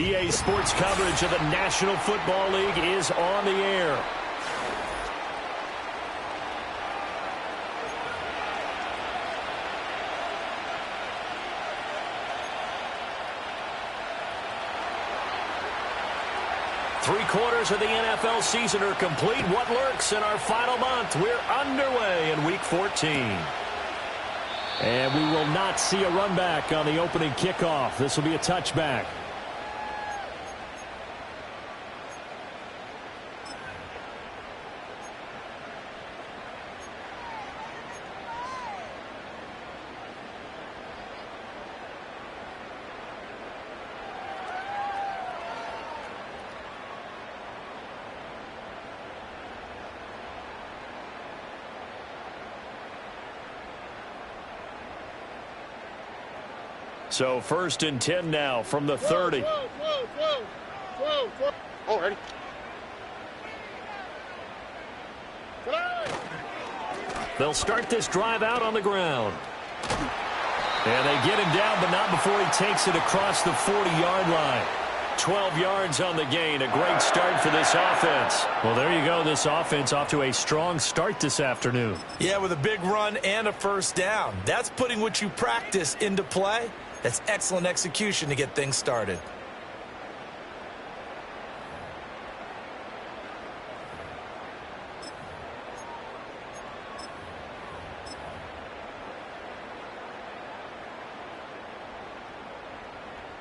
EA Sports coverage of the National Football League is on the air. Three-quarters of the NFL season are complete. What lurks in our final month? We're underway in Week 14. And we will not see a run back on the opening kickoff. This will be a touchback. So 1st and 10 now from the 30. Already. They'll start this drive out on the ground. And they get him down, but not before he takes it across the 40-yard line. 12 yards on the gain. A great start for this offense. Well, there you go. This offense off to a strong start this afternoon. Yeah, with a big run and a first down. That's putting what you practice into play. That's excellent execution to get things started.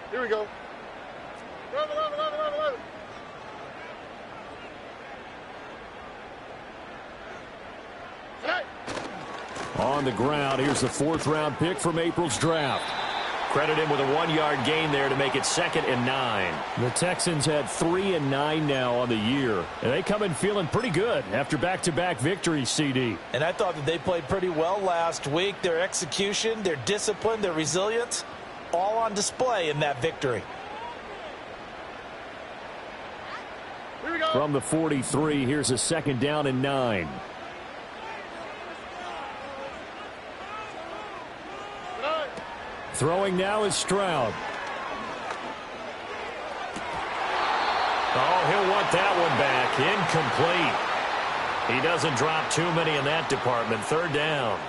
Here we go. 11. On the ground, here's the 4th-round pick from April's draft. Credit him with a 1-yard gain there to make it 2nd and 9. The Texans had 3 and 9 now on the year. And they come in feeling pretty good after back-to-back victories, CD. And I thought that they played pretty well last week. Their execution, their discipline, their resilience, all on display in that victory. Here we go. From the 43, here's a 2nd down and 9. Throwing now is Stroud. Oh, he'll want that one back. Incomplete. He doesn't drop too many in that department. 3rd down.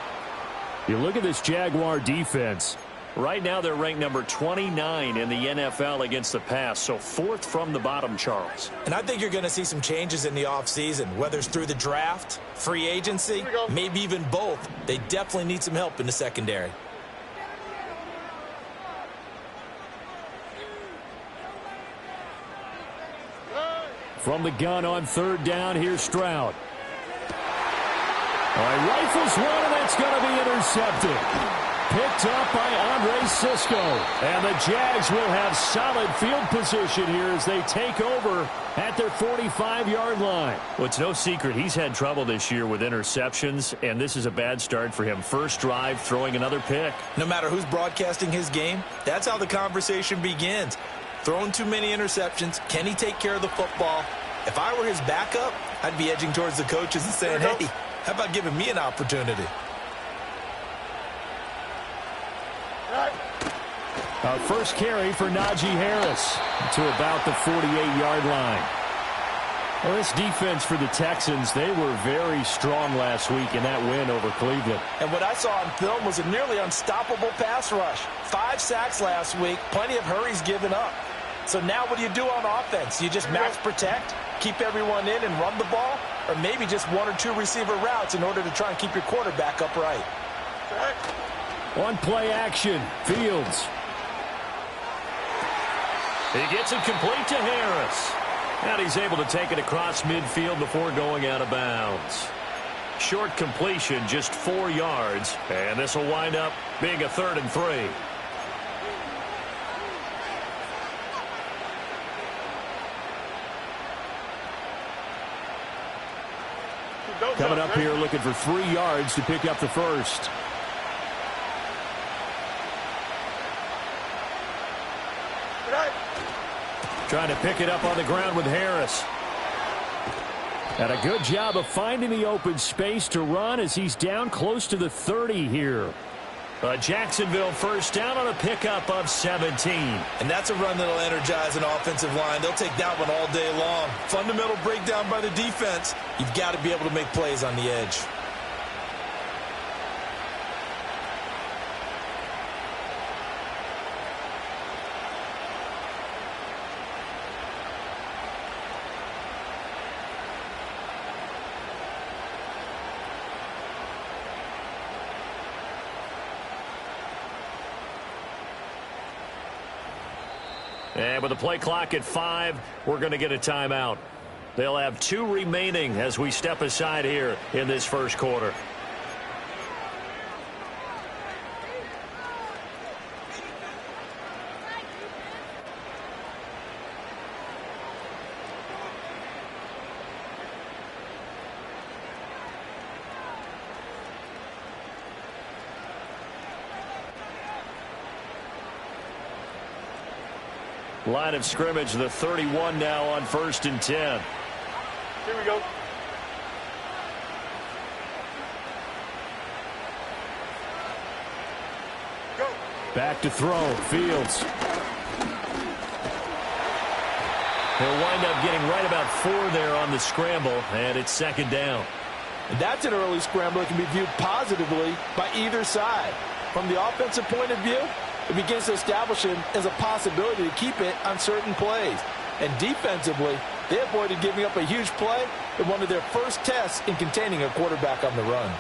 You look at this Jaguar defense. Right now they're ranked number 29 in the NFL against the pass, so 4th from the bottom, Charles. And I think you're going to see some changes in the offseason, whether it's through the draft, free agency, maybe even both. They definitely need some help in the secondary. From the gun on 3rd down, here's Stroud. All right, rifles one, and that's going to be intercepted. Picked up by Andre Cisco. And the Jags will have solid field position here as they take over at their 45-yard line. Well, it's no secret he's had trouble this year with interceptions, and this is a bad start for him. First drive, throwing another pick. No matter who's broadcasting his game, that's how the conversation begins. Throwing too many interceptions. Can he take care of the football? If I were his backup, I'd be edging towards the coaches and saying, hey, how about giving me an opportunity? First carry for Najee Harris to about the 48-yard line. Well, this defense for the Texans, they were very strong last week in that win over Cleveland. And what I saw on film was a nearly unstoppable pass rush. 5 sacks last week, plenty of hurries given up. So now what do you do on offense? You just max protect, keep everyone in and run the ball, or maybe just 1 or 2 receiver routes in order to try and keep your quarterback upright. On play action, Fields. He gets it complete to Harris. And he's able to take it across midfield before going out of bounds. Short completion, just 4 yards. And this will wind up being a 3rd and 3. Coming up here looking for 3 yards to pick up the first. Trying to pick it up on the ground with Harris. And a good job of finding the open space to run as he's down close to the 30 here. A Jacksonville first down on a pickup of 17. And that's a run that'll energize an offensive line. They'll take that one all day long. Fundamental breakdown by the defense. You've got to be able to make plays on the edge. And with the play clock at 5, we're going to get a timeout. They'll have 2 remaining as we step aside here in this first quarter. Line of scrimmage, the 31 now on 1st and 10. Here we go. Go. Back to throw. Fields. He'll wind up getting right about 4 there on the scramble, and it's 2nd down. And that's an early scramble that can be viewed positively by either side. From the offensive point of view, it begins to establish him as a possibility to keep it on certain plays. And defensively, they avoided giving up a huge play in one of their first tests in containing a quarterback on the run.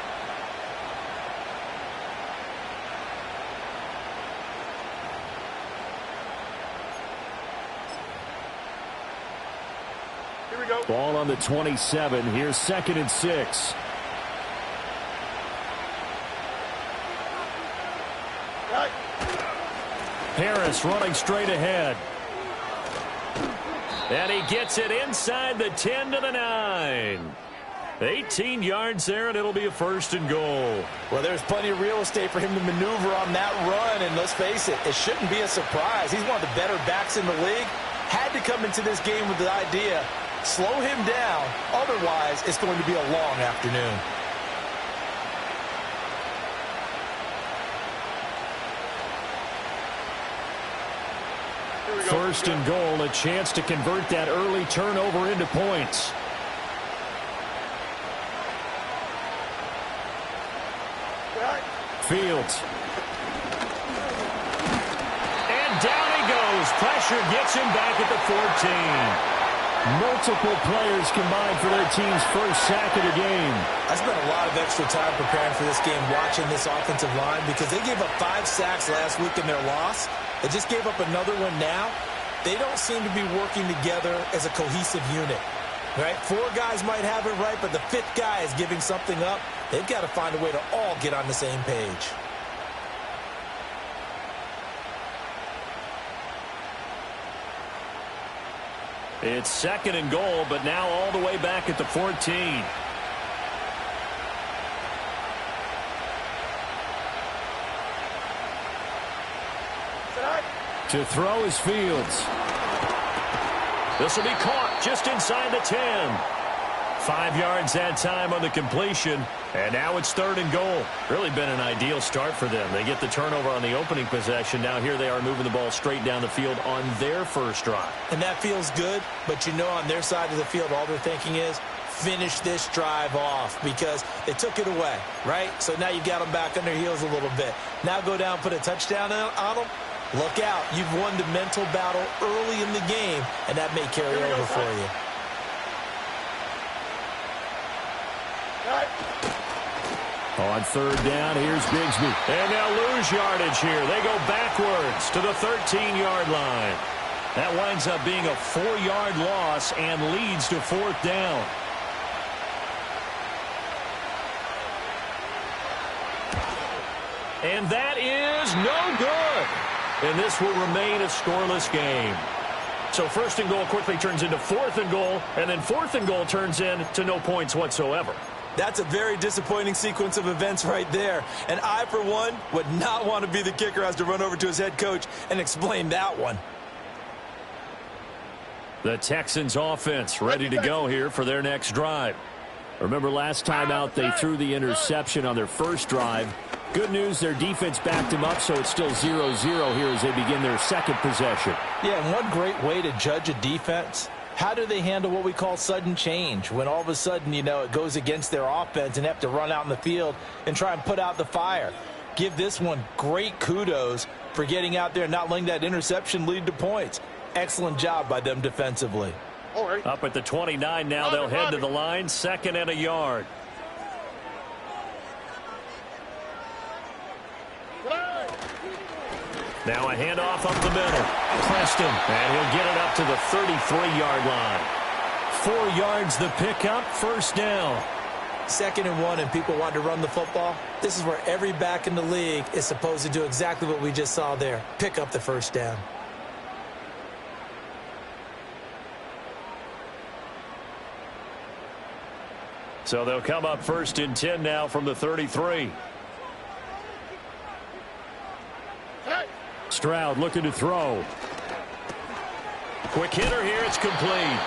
Here we go. Ball on the 27. Here's 2nd and 6. Right. Harris running straight ahead. And he gets it inside the 10 to the 9. 18 yards there, and it'll be a 1st and goal. Well, there's plenty of real estate for him to maneuver on that run, and let's face it, it shouldn't be a surprise. He's one of the better backs in the league. Had to come into this game with the idea, slow him down, otherwise it's going to be a long afternoon. First and goal, a chance to convert that early turnover into points. Fields. And down he goes. Pressure gets him back at the 14. Multiple players combined for their team's first sack of the game. I spent a lot of extra time preparing for this game, watching this offensive line, because they gave up 5 sacks last week in their loss. They just gave up another one now. They don't seem to be working together as a cohesive unit. Right? 4 guys might have it right, but the 5th guy is giving something up. They've got to find a way to all get on the same page. It's 2nd and goal, but now all the way back at the 14. To throw is Fields. This will be caught just inside the 10. 5 yards that time on the completion, and now it's 3rd and goal. Really been an ideal start for them. They get the turnover on the opening possession. Now here they are moving the ball straight down the field on their first drive. And that feels good, but you know on their side of the field all they're thinking is finish this drive off because they took it away, right? So now you got them back on their heels a little bit. Now go down, put a touchdown on them. Look out. You've won the mental battle early in the game, and that may carry over for you. On 3rd down, here's Bigsby. And they'll lose yardage here. They go backwards to the 13-yard line. That winds up being a 4-yard loss and leads to 4th down. And that is no good. And this will remain a scoreless game. So 1st and goal quickly turns into 4th and goal, and then 4th and goal turns into no points whatsoever. That's a very disappointing sequence of events right there. And I, for one, would not want to be the kicker who has to run over to his head coach and explain that one. The Texans offense ready to go here for their next drive. Remember last time out they threw the interception on their first drive. Good news, their defense backed him up, so it's still 0-0 here as they begin their second possession. Yeah, and one great way to judge a defense, how do they handle what we call sudden change? When all of a sudden, you know, it goes against their offense and have to run out in the field and try and put out the fire. Give this one great kudos for getting out there and not letting that interception lead to points. Excellent job by them defensively. Up at the 29 now, they'll head to the line, 2nd and a yard. Now a handoff up the middle. Preston, and he'll get it up to the 33-yard line. 4 yards the pickup, 1st down. 2nd and 1 and people want to run the football. This is where every back in the league is supposed to do exactly what we just saw there. Pick up the 1st down. So they'll come up 1st and 10 now from the 33. Stroud looking to throw. Quick hitter here. It's complete.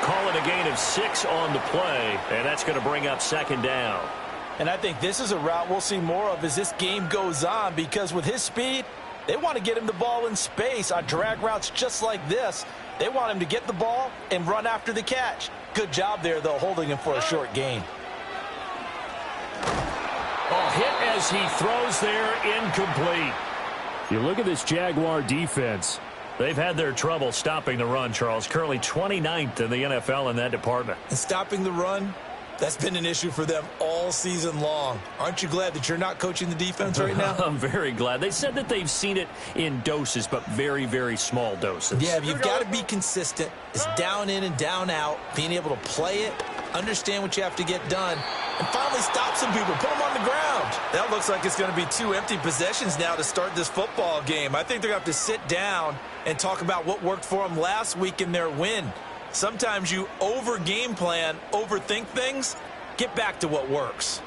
Call it a gain of 6 on the play, and that's going to bring up 2nd down. And I think this is a route we'll see more of as this game goes on, because with his speed, they want to get him the ball in space on drag routes just like this. They want him to get the ball and run after the catch. Good job there, though, holding him for a short gain. Oh, hit as he throws there, incomplete. You look at this Jaguar defense. They've had their trouble stopping the run, Charles. Currently 29th in the NFL in that department. And stopping the run, that's been an issue for them all season long. Aren't you glad that you're not coaching the defense right now? I'm very glad. They said that they've seen it in doses, but very, very small doses. Yeah, you've got to be consistent. It's down in and down out, being able to play it, understand what you have to get done, and finally stop some people, put them on the ground. That looks like it's going to be 2 empty possessions now to start this football game. I think they're going to have to sit down and talk about what worked for them last week in their win. Sometimes you over-game plan, overthink things. Get back to what works.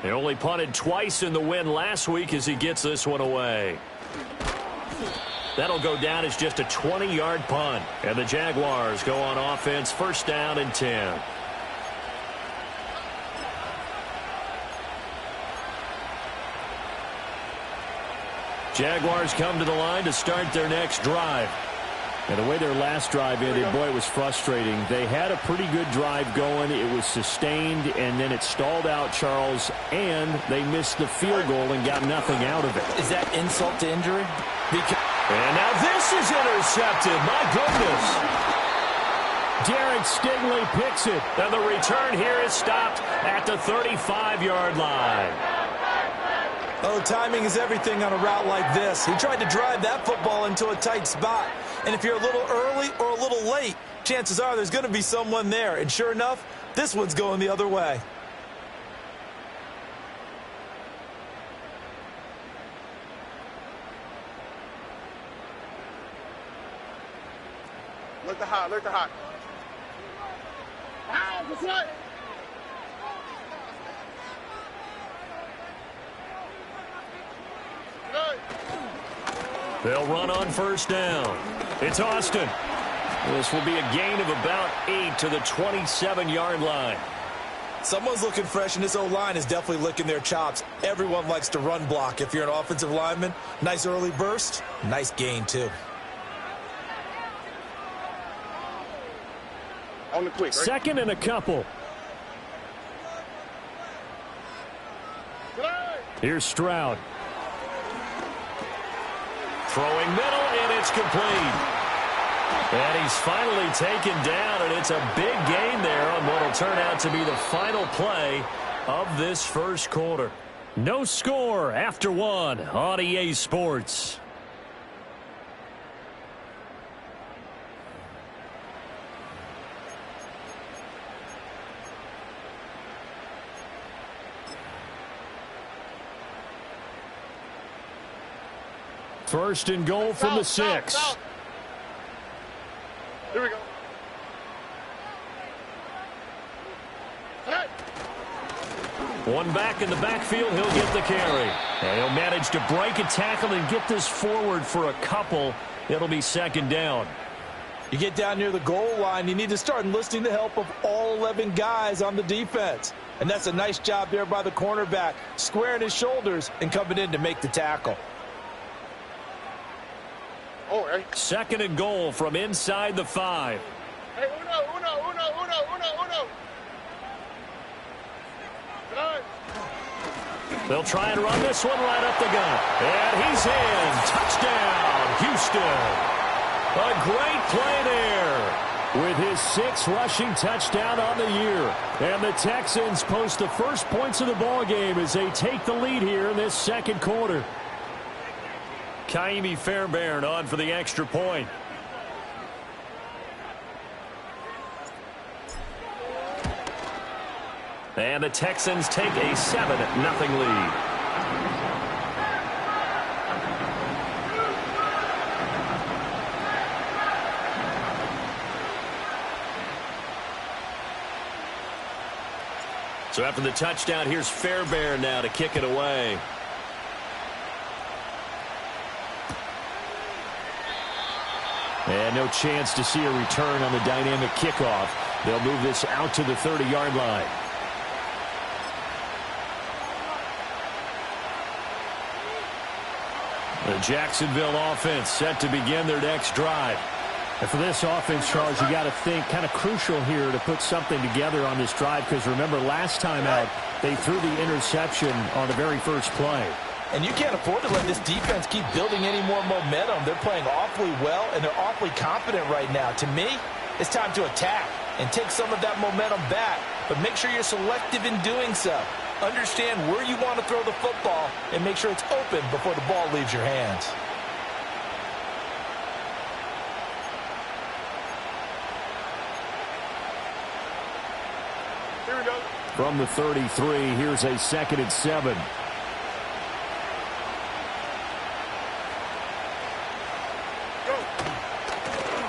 They only punted twice in the win last week as he gets this one away. That'll go down as just a 20-yard punt. And the Jaguars go on offense, 1st down and 10. Jaguars come to the line to start their next drive. And the way their last drive ended, boy, it was frustrating. They had a pretty good drive going. It was sustained, and then it stalled out, Charles, and they missed the field goal and got nothing out of it. Is that insult to injury? And now this is intercepted. My goodness. Darren Stingley picks it. And the return here is stopped at the 35-yard line. Oh, timing is everything on a route like this. He tried to drive that football into a tight spot. And if you're a little early or a little late, chances are there's going to be someone there. And sure enough, this one's going the other way. Look the hot, look the hot. Ow, what's that? They'll run on 1st down. It's Austin. This will be a gain of about 8 to the 27-yard line. Someone's looking fresh, and this O-line is definitely licking their chops. Everyone likes to run block. If you're an offensive lineman, nice early burst, nice gain, too. On the quick, right? 2nd and a couple. Here's Stroud. Throwing middle, and it's complete. And he's finally taken down, and it's a big gain there on what will turn out to be the final play of this 1st quarter. No score after 1 on EA Sports. First and goal from the 6. Here we go. One back in the backfield, he'll get the carry. And he'll manage to break a tackle and get this forward for a couple. It'll be 2nd down. You get down near the goal line, you need to start enlisting the help of all 11 guys on the defense. And that's a nice job there by the cornerback, squaring his shoulders and coming in to make the tackle. Oh, hey. 2nd and goal from inside the 5. Hey, uno. They'll try and run this one right up the gut. And he's in. Touchdown, Houston. A great play there with his 6th rushing touchdown on the year. And the Texans post the first points of the ball game as they take the lead here in this 2nd quarter. Kaimi Fairbairn on for the extra point. And the Texans take a 7-0 lead. So after the touchdown, here's Fairbairn now to kick it away. And no chance to see a return on the dynamic kickoff. They'll move this out to the 30-yard line. The Jacksonville offense set to begin their next drive. And for this offense, Charles, you got to think kind of crucial here to put something together on this drive, because remember last time out they threw the interception on the very first play. And you can't afford to let this defense keep building any more momentum. They're playing awfully well, and they're awfully confident right now. To me, it's time to attack and take some of that momentum back, but make sure you're selective in doing so. Understand where you want to throw the football and make sure it's open before the ball leaves your hands. Here we go. From the 33, here's a 2nd and 7.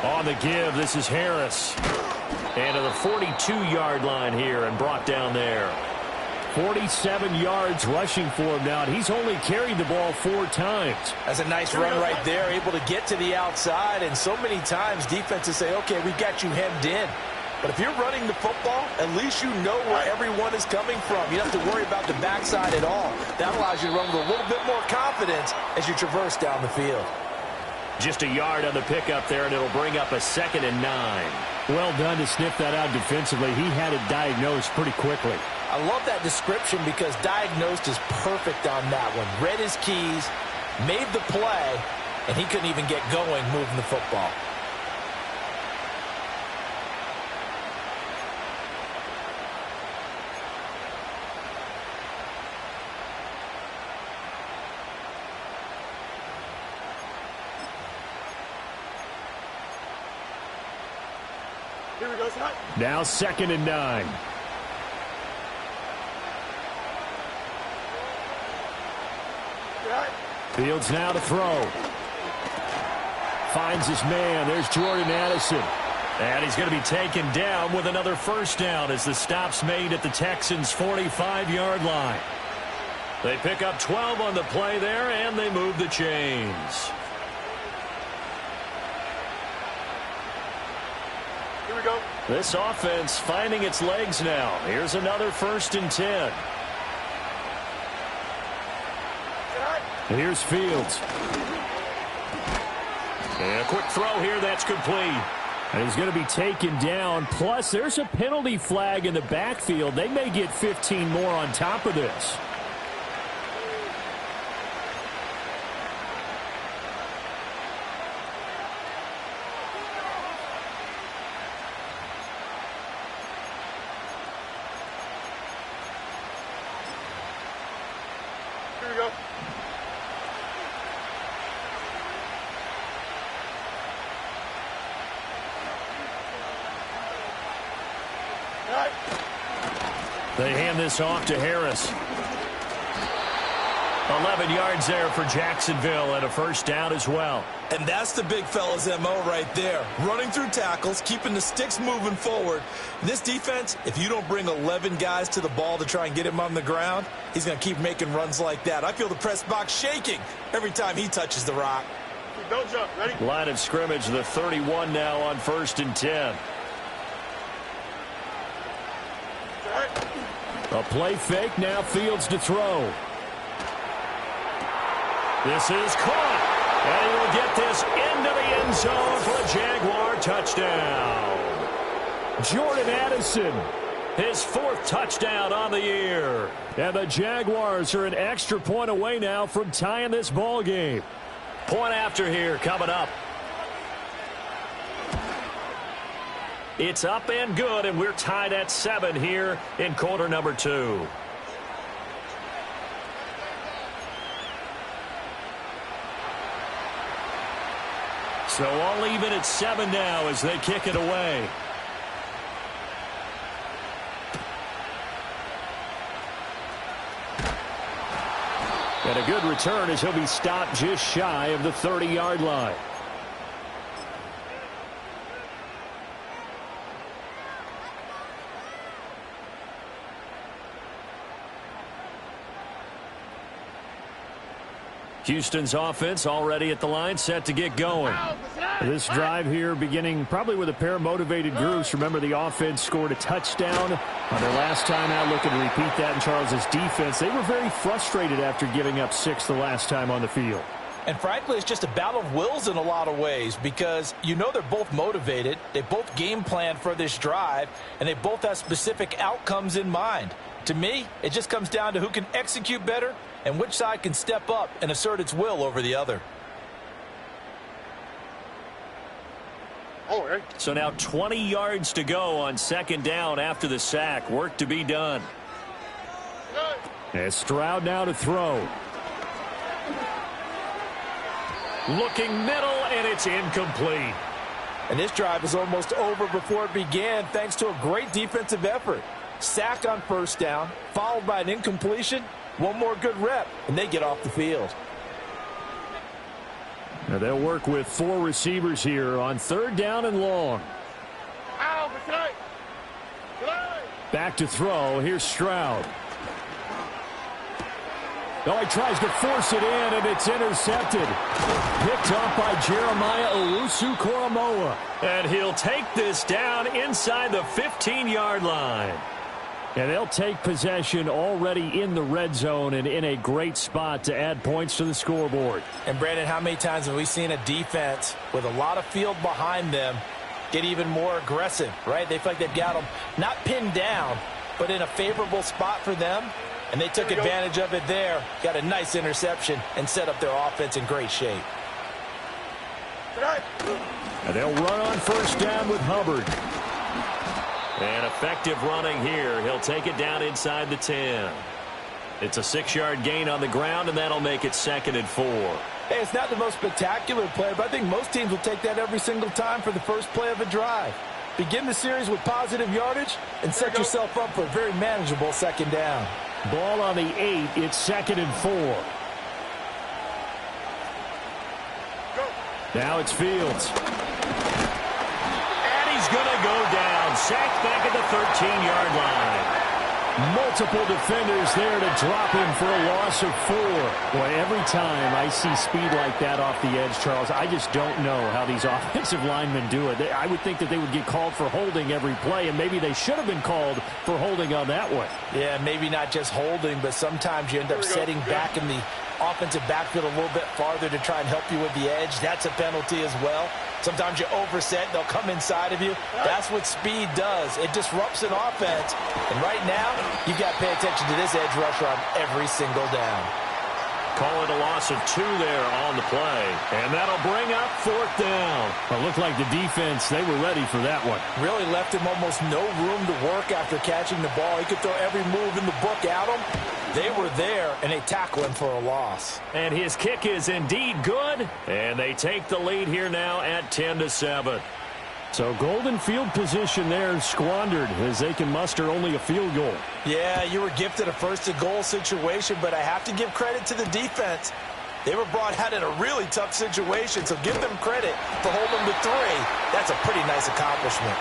On the give, this is Harris. And to the 42-yard line here and brought down there. 47 yards rushing for him now, and he's only carried the ball 4 times. That's a nice run right there, able to get to the outside, and so many times defenses say, okay, we've got you hemmed in. But if you're running the football, at least you know where everyone is coming from. You don't have to worry about the backside at all. That allows you to run with a little bit more confidence as you traverse down the field. Just a yard on the pickup there, and it'll bring up a 2nd and 9. Well done to sniff that out defensively. He had it diagnosed pretty quickly. I love that description because diagnosed is perfect on that one. Read his keys, made the play, and he couldn't even get going moving the football. Here we go, son. Now 2nd and 9. Fields now to throw. Finds his man. There's Jordan Addison. And he's going to be taken down with another first down as the stop's made at the Texans' 45-yard line. They pick up 12 on the play there, and they move the chains. Here we go. This offense finding its legs now. Here's another 1st and 10. Here's Fields. And a quick throw here, that's complete. And he's going to be taken down. Plus, there's a penalty flag in the backfield. They may get 15 more on top of this. Here we go. They hand this off to Harris. 11 yards there for Jacksonville and a first down as well. And that's the big fella's MO right there. Running through tackles, keeping the sticks moving forward. This defense, if you don't bring 11 guys to the ball to try and get him on the ground, he's going to keep making runs like that. I feel the press box shaking every time he touches the rock. Don't jump. Ready? Line of scrimmage, the 31 now on 1st and 10. A play fake, now Fields to throw. This is caught, and he will get this into the end zone for a Jaguar touchdown. Jordan Addison, his 4th touchdown on the year. And the Jaguars are an extra point away now from tying this ball game. Point after here coming up. It's up and good, and we're tied at 7 here in quarter number 2. So all even at 7 now as they kick it away. And a good return as he'll be stopped just shy of the 30-yard line. Houston's offense already at the line, set to get going. This drive here beginning probably with a pair of motivated groups. Remember, the offense scored a touchdown on their last time out. Looking to repeat that in Charles's defense. They were very frustrated after giving up 6 the last time on the field. And frankly, it's just a battle of wills in a lot of ways because you know they're both motivated. They both game plan for this drive, and they both have specific outcomes in mind. To me, it just comes down to who can execute better and which side can step up and assert its will over the other. So now 20 yards to go on 2nd down after the sack. Work to be done. And Stroud now to throw. Looking middle, and it's incomplete. And this drive is almost over before it began thanks to a great defensive effort. Sack on 1st down, followed by an incompletion. One more good rep, and they get off the field. Now they'll work with 4 receivers here on 3rd down and long. Back to throw. Here's Stroud. Oh, he tries to force it in, and it's intercepted. Picked up by Jeremiah Owusu-Koramoah. And he'll take this down inside the 15-yard line. And they'll take possession already in the red zone and in a great spot to add points to the scoreboard. And, Brandon, how many times have we seen a defense with a lot of field behind them get even more aggressive, right? They feel like they've got them not pinned down, but in a favorable spot for them. And they took advantage of it there, got a nice interception, and set up their offense in great shape. And they'll run on 1st down with Hubbard. And effective running here. He'll take it down inside the 10. It's a 6-yard gain on the ground, and that'll make it 2nd and 4. Hey, it's not the most spectacular play, but I think most teams will take that every single time for the first play of a drive. Begin the series with positive yardage and set yourself up for a very manageable 2nd down. Ball on the 8. It's 2nd and 4. Now it's Fields. And he's going to go down. Sacked back at the 13-yard line. Multiple defenders there to drop him for a loss of 4. Boy, every time I see speed like that off the edge, Charles, I just don't know how these offensive linemen do it. I would think that they would get called for holding every play, and maybe they should have been called for holding on that one. Yeah, maybe not just holding, but sometimes you end up setting back in the offensive backfield a little bit farther to try and help you with the edge. That's a penalty as well. Sometimes you overset, they'll come inside of you. That's what speed does. It disrupts an offense. And right now, you've got to pay attention to this edge rusher on every single down. Call it a loss of 2 there on the play. And that'll bring up 4th down. It looked like the defense, they were ready for that one. Really left him almost no room to work after catching the ball. He could throw every move in the book at him. They were there, and they tackle him for a loss. And his kick is indeed good. And they take the lead here now at 10-7. So golden field position there squandered as they can muster only a field goal. Yeah, you were gifted a 1st-and-goal situation, but I have to give credit to the defense. They were brought out in a really tough situation, so give them credit for holding them to 3. That's a pretty nice accomplishment.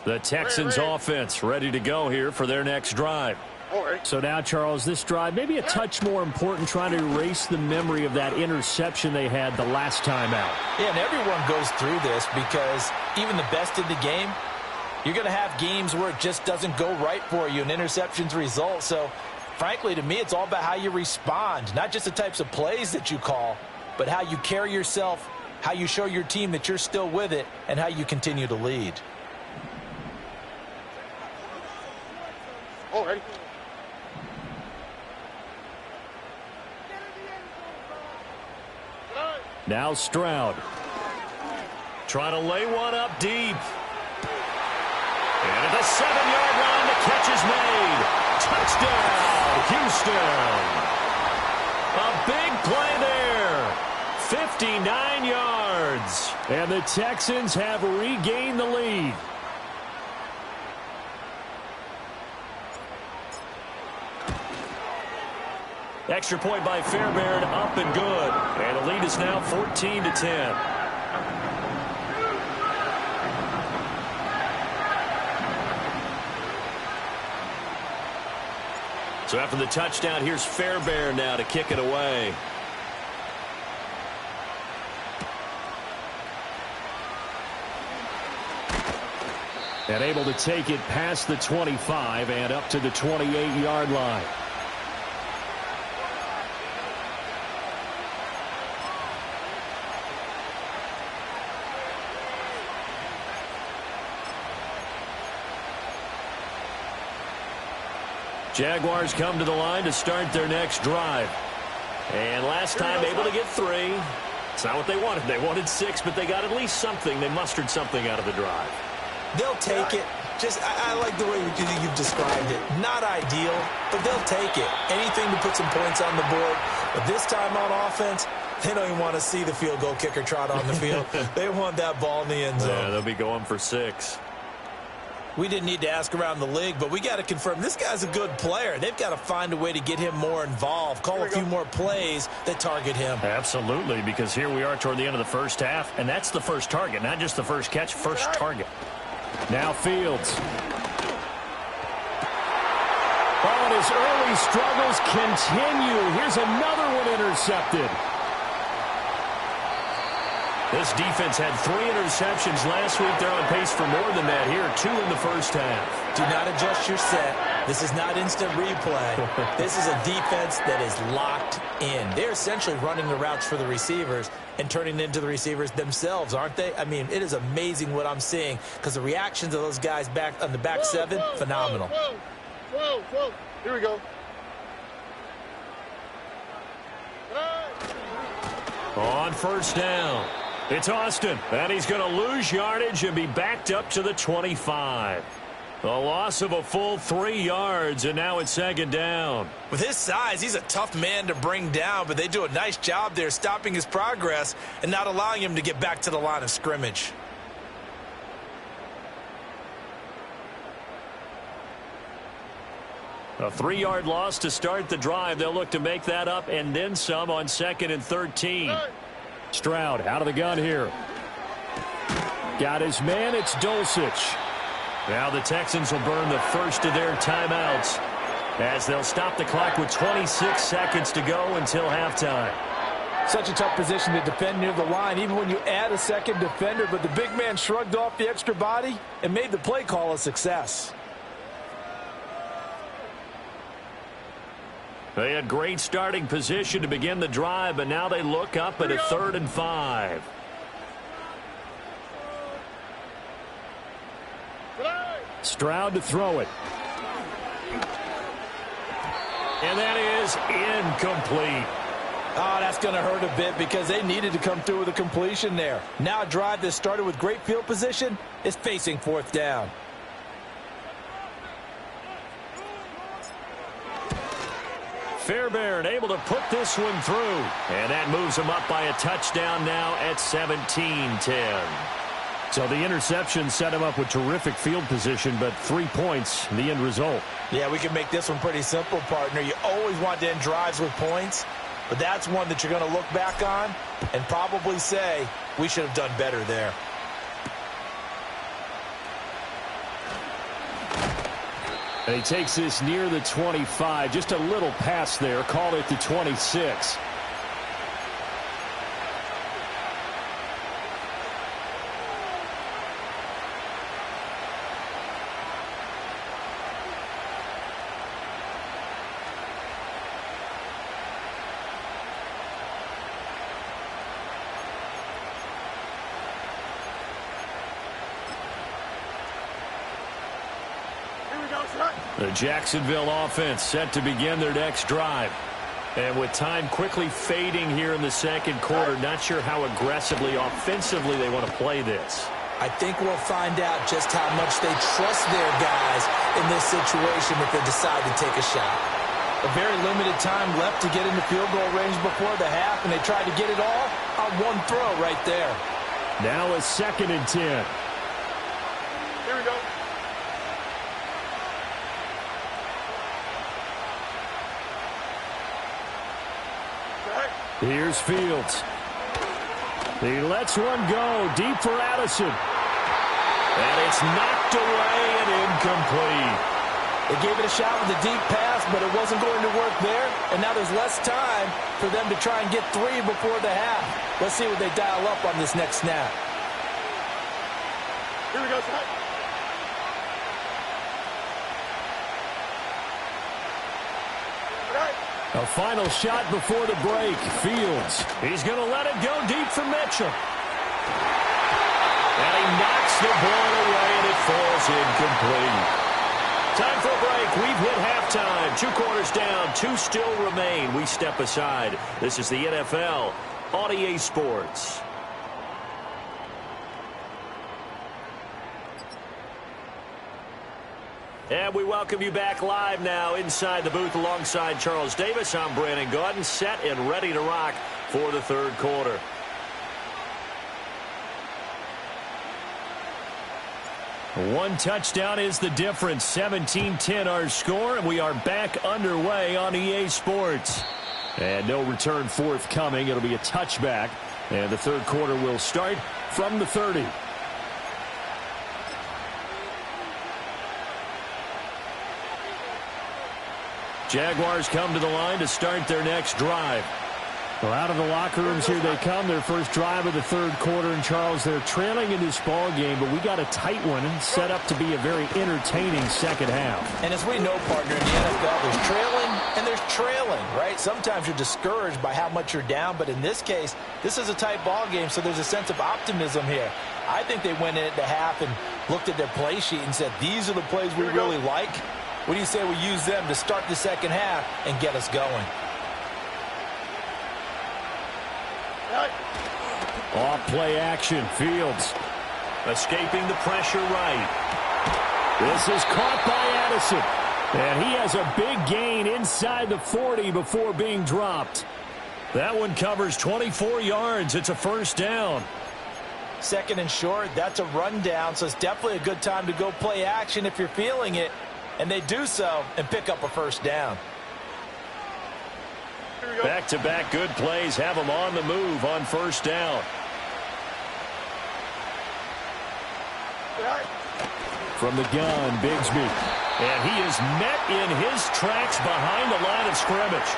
The Texans offense ready to go here for their next drive. So now, Charles, this drive maybe a touch more important, trying to erase the memory of that interception they had the last time out. Yeah, and everyone goes through this because even the best in the game, you're going to have games where it just doesn't go right for you, and interceptions result. So, frankly, to me, it's all about how you respond, not just the types of plays that you call, but how you carry yourself, how you show your team that you're still with it, and how you continue to lead. Now Stroud. Trying to lay one up deep. And at the 7-yard line, the catch is made. Touchdown, Houston. A big play there. 59 yards. And the Texans have regained the lead. Extra point by Fairbairn, up and good. And the lead is now 14-10. So after the touchdown, here's Fairbairn now to kick it away. And able to take it past the 25 and up to the 28-yard line. Jaguars come to the line to start their next drive. And last time able to get 3. It's not what they wanted. They wanted 6, but they got at least something. They mustered something out of the drive. They'll take it. I like the way you've described it. Not ideal, but they'll take it. Anything to put some points on the board. But this time on offense, they don't even want to see the field goal kicker trot on the field. They want that ball in the end zone. Yeah, they'll be going for 6. We didn't need to ask around the league, but we got to confirm this guy's a good player. They've got to find a way to get him more involved, call a few more plays that target him. Absolutely, because here we are toward the end of the first half, and that's the first target, not just the first catch, first target. Now Fields. Oh, and his early struggles continue. Here's another one intercepted. This defense had 3 interceptions last week. They're on pace for more than that here. 2 in the first half. Do not adjust your set. This is not instant replay. This is a defense that is locked in. They're essentially running the routes for the receivers and turning into the receivers themselves, aren't they? I mean, it is amazing what I'm seeing because the reactions of those guys back on the back 7, phenomenal. Whoa. Here we go. On first down. It's Austin, and he's going to lose yardage and be backed up to the 25. A loss of a full 3 yards, and now it's second down. With his size, he's a tough man to bring down, but they do a nice job there stopping his progress and not allowing him to get back to the line of scrimmage. A 3-yard loss to start the drive. They'll look to make that up and then some on 2nd and 13. Stroud out of the gun here. Got his man. It's Dulcich. Now the Texans will burn the first of their timeouts as they'll stop the clock with 26 seconds to go until halftime. Such a tough position to defend near the line, even when you add a second defender, but the big man shrugged off the extra body and made the play call a success. They had great starting position to begin the drive, but now they look up at a 3rd and 5. Stroud to throw it. And that is incomplete. Oh, that's going to hurt a bit because they needed to come through with a completion there. Now a drive that started with great field position is facing 4th down. Fairbairn able to put this one through. And that moves him up by a touchdown now at 17-10. So the interception set him up with terrific field position, but 3 points in the end result. Yeah, we can make this one pretty simple, partner. You always want to end drives with points, but that's one that you're going to look back on and probably say, we should have done better there. And he takes this near the 25. Just a little pass there. Called it the 26. The Jacksonville offense set to begin their next drive. And with time quickly fading here in the second quarter, not sure how aggressively, offensively they want to play this. I think we'll find out just how much they trust their guys in this situation if they decide to take a shot. A very limited time left to get into field goal range before the half, and they tried to get it all on one throw right there. Now a 2nd and 10. Here we go. Here's Fields. He lets one go deep for Addison. And it's knocked away and incomplete. They gave it a shot with a deep pass, but it wasn't going to work there. And now there's less time for them to try and get 3 before the half. Let's see what they dial up on this next snap. Here we go, Scott. A final shot before the break. Fields. He's going to let it go deep for Mitchell. And he knocks the ball away, and it falls incomplete. Time for a break. We've hit halftime. 2 quarters down. 2 still remain. We step aside. This is the NFL on EA Sports. And we welcome you back live now inside the booth alongside Charles Davis. I'm Brandon Gaudin, set and ready to rock for the third quarter. One touchdown is the difference. 17-10 our score, and we are back underway on EA Sports. And no return forthcoming. It'll be a touchback, and the third quarter will start from the 30. Jaguars come to the line to start their next drive. Well, out of the locker rooms here they come. Their first drive of the third quarter. And, Charles, they're trailing in this ball game, but we got a tight one set up to be a very entertaining second half. And as we know, partner, in the NFL, there's trailing and there's trailing, right? Sometimes you're discouraged by how much you're down, but in this case, this is a tight ball game, so there's a sense of optimism here. I think they went in at the half and looked at their play sheet and said, these are the plays we really like. What do you say we use them to start the second half and get us going? Off play action. Fields escaping the pressure right. This is caught by Addison. And he has a big gain inside the 40 before being dropped. That one covers 24 yards. It's a first down. 2nd and short. That's a rundown, so it's definitely a good time to go play action if you're feeling it. And they do so and pick up a first down. Back-to-back good plays have them on the move on first down. From the gun, Bigsby. And he is met in his tracks behind the line of scrimmage.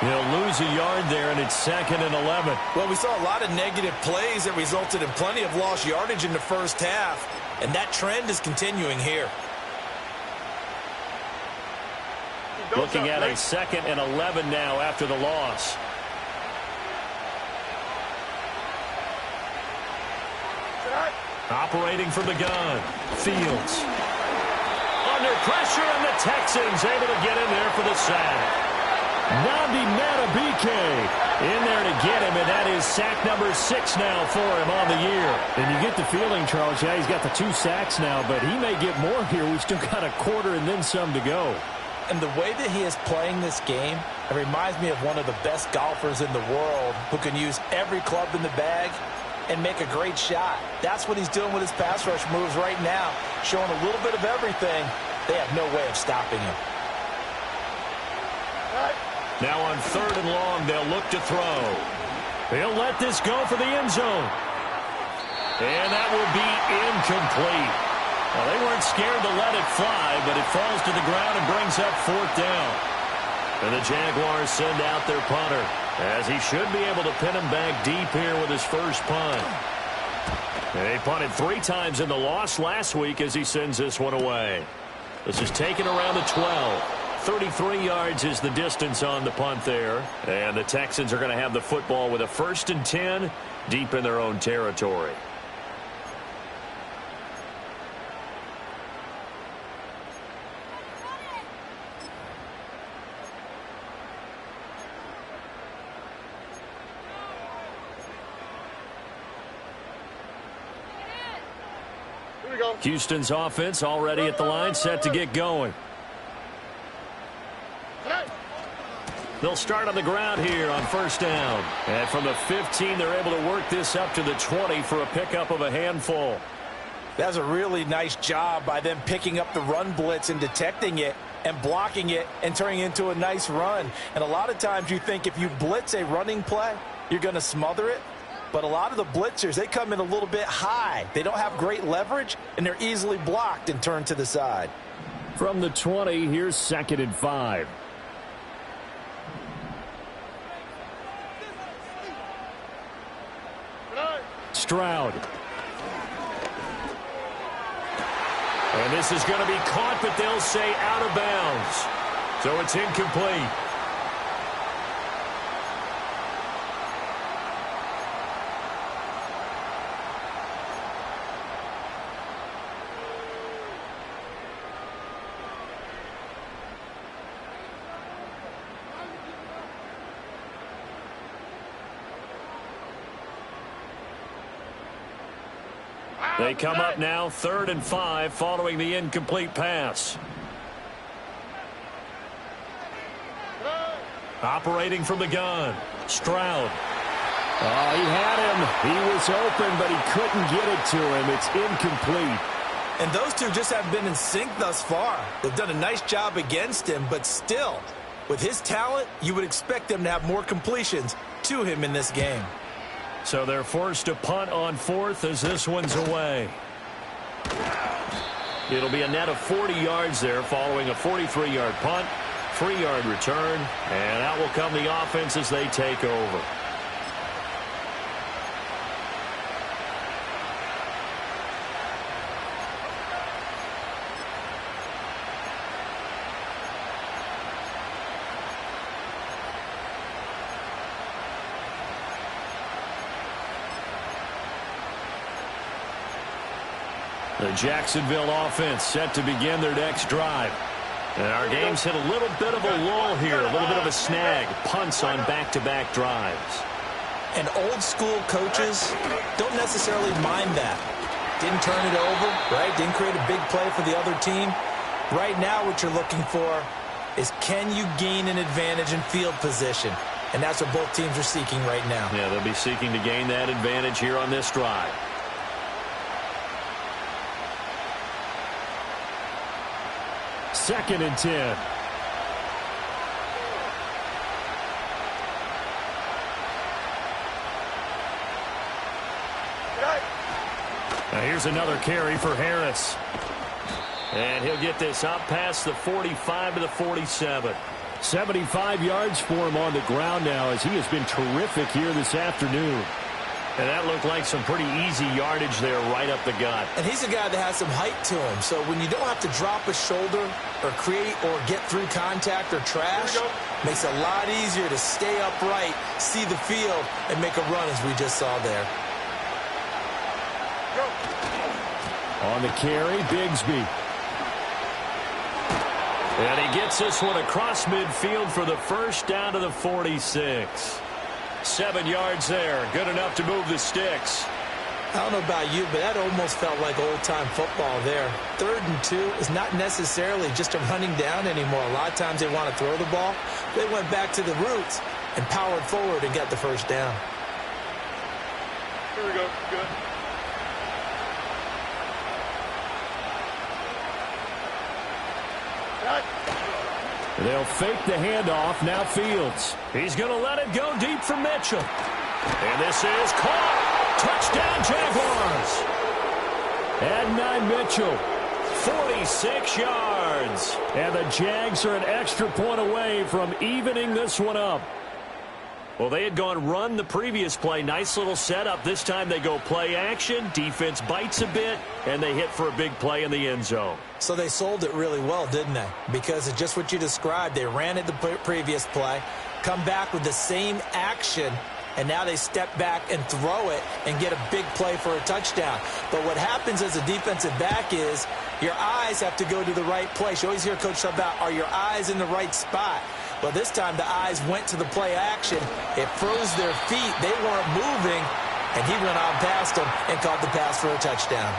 He'll lose a yard there, and it's 2nd and 11. Well, we saw a lot of negative plays that resulted in plenty of lost yardage in the first half. And that trend is continuing here. Looking at a 2nd and 11 now after the loss. Operating from the gun. Fields. Under pressure, and the Texans able to get in there for the sack. Nnamdi Madubuike in there to get him, and that is sack number 6 now for him on the year. And you get the feeling, Charles, yeah, he's got the 2 sacks now, but he may get more here. We've still got a quarter and then some to go. And the way that he is playing this game, it reminds me of one of the best golfers in the world who can use every club in the bag and make a great shot. That's what he's doing with his pass rush moves right now, showing a little bit of everything. They have no way of stopping him. Now on 3rd and long, they'll look to throw. He'll let this go for the end zone. And that will be incomplete. Well, they weren't scared to let it fly, but it falls to the ground and brings up 4th down. And the Jaguars send out their punter, as he should be able to pin him back deep here with his first punt. And he punted 3 times in the loss last week as he sends this one away. This is taken around the 12. 33 yards is the distance on the punt there. And the Texans are going to have the football with a 1st and 10 deep in their own territory. Houston's offense already at the line, set to get going. They'll start on the ground here on 1st down. And from the 15, they're able to work this up to the 20 for a pickup of a handful. That's a really nice job by them picking up the run blitz and detecting it and blocking it and turning it into a nice run. And a lot of times you think if you blitz a running play, you're going to smother it. But a lot of the blitzers, they come in a little bit high. They don't have great leverage, and they're easily blocked and turned to the side. From the 20, here's 2nd and 5. Stroud. And this is going to be caught, but they'll say out of bounds. So it's incomplete. They come up now 3rd and 5 following the incomplete pass. Operating from the gun, Stroud. Oh, he had him. He was open, but he couldn't get it to him. It's incomplete. And those two just have been in sync thus far. They've done a nice job against him, but still, with his talent, you would expect them to have more completions to him in this game. So they're forced to punt on 4th as this one's away. It'll be a net of 40 yards there following a 43-yard punt, 3-yard return, and out will come the offense as they take over. The Jacksonville offense set to begin their next drive. And our game's hit a little bit of a lull here, a little bit of a snag. Punts on back-to-back drives. And old-school coaches don't necessarily mind that. Didn't turn it over, right? Didn't create a big play for the other team. Right now what you're looking for is can you gain an advantage in field position? And that's what both teams are seeking right now. Yeah, they'll be seeking to gain that advantage here on this drive. Second and 10. Now here's another carry for Harris. And he'll get this up past the 45 to the 47. 75 yards for him on the ground now as he has been terrific here this afternoon. And that looked like some pretty easy yardage there right up the gut. And he's a guy that has some height to him. So when you don't have to drop a shoulder or create or get through contact or trash, makes it a lot easier to stay upright, see the field, and make a run as we just saw there. On the carry, Bigsby. And he gets this one across midfield for the first down to the 46. 7 yards there. Good enough to move the sticks. I don't know about you, but that almost felt like old-time football there. 3rd and 2 is not necessarily just a running down anymore. A lot of times they want to throw the ball. They went back to the roots and powered forward and got the first down. Here we go. Good. They'll fake the handoff. Now Fields. He's going to let it go deep for Mitchell. And this is caught. Touchdown, Jaguars. And 9 Mitchell. 46 yards. And the Jags are an extra point away from evening this one up. Well, they had gone run the previous play. Nice little setup. This time they go play action. Defense bites a bit, and they hit for a big play in the end zone. So they sold it really well, didn't they? Because it's just what you described. They ran it the previous play, come back with the same action, and now they step back and throw it and get a big play for a touchdown. But what happens as a defensive back is your eyes have to go to the right place. You always hear Coach talk about, are your eyes in the right spot? Well, this time the eyes went to the play action. It froze their feet. They weren't moving, and he went on past them and caught the pass for a touchdown.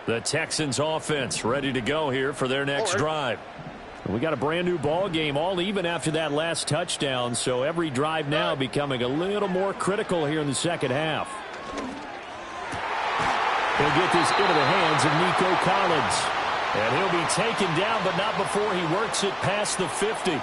The Texans offense ready to go here for their next drive. We got a brand new ball game, all even after that last touchdown, so every drive now becoming a little more critical here in the second half. He'll get this into the hands of Nico Collins. And he'll be taken down, but not before he works it past the 50.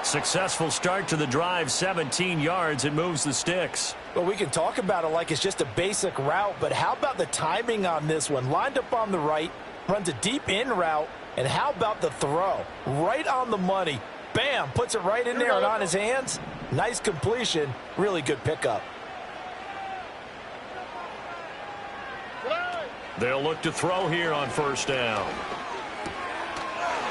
Successful start to the drive, 17 yards. It moves the sticks. Well, we can talk about it like it's just a basic route, but how about the timing on this one? Lined up on the right, runs a deep in route, and how about the throw? Right on the money. Bam, puts it right in there and on his hands. Nice completion, really good pickup. They'll look to throw here on first down.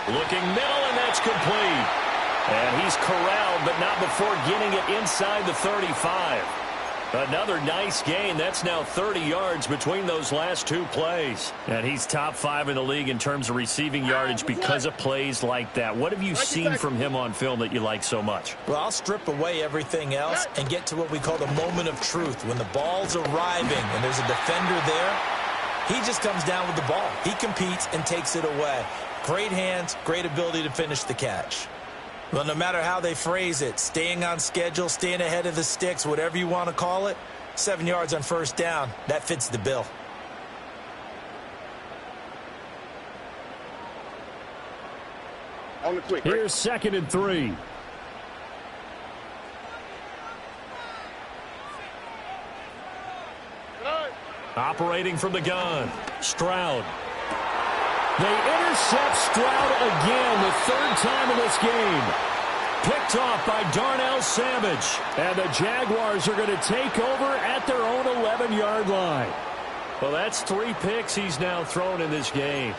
Looking middle, and that's complete. And he's corralled, but not before getting it inside the 35. Another nice gain. That's now 30 yards between those last two plays. And he's top 5 in the league in terms of receiving yardage because of plays like that. What have you seen from him on film that you like so much? Well, I'll strip away everything else and get to what we call the moment of truth. When the ball's arriving and there's a defender there, he just comes down with the ball. He competes and takes it away. Great hands, great ability to finish the catch. Well, no matter how they phrase it, staying on schedule, staying ahead of the sticks, whatever you want to call it, 7 yards on first down, that fits the bill. On the quick. Here's 2nd and 3. Operating from the gun, Stroud. They intercept Stroud again, the 3rd time in this game. Picked off by Darnell Savage. And the Jaguars are going to take over at their own 11-yard line. Well, that's 3 picks he's now thrown in this game.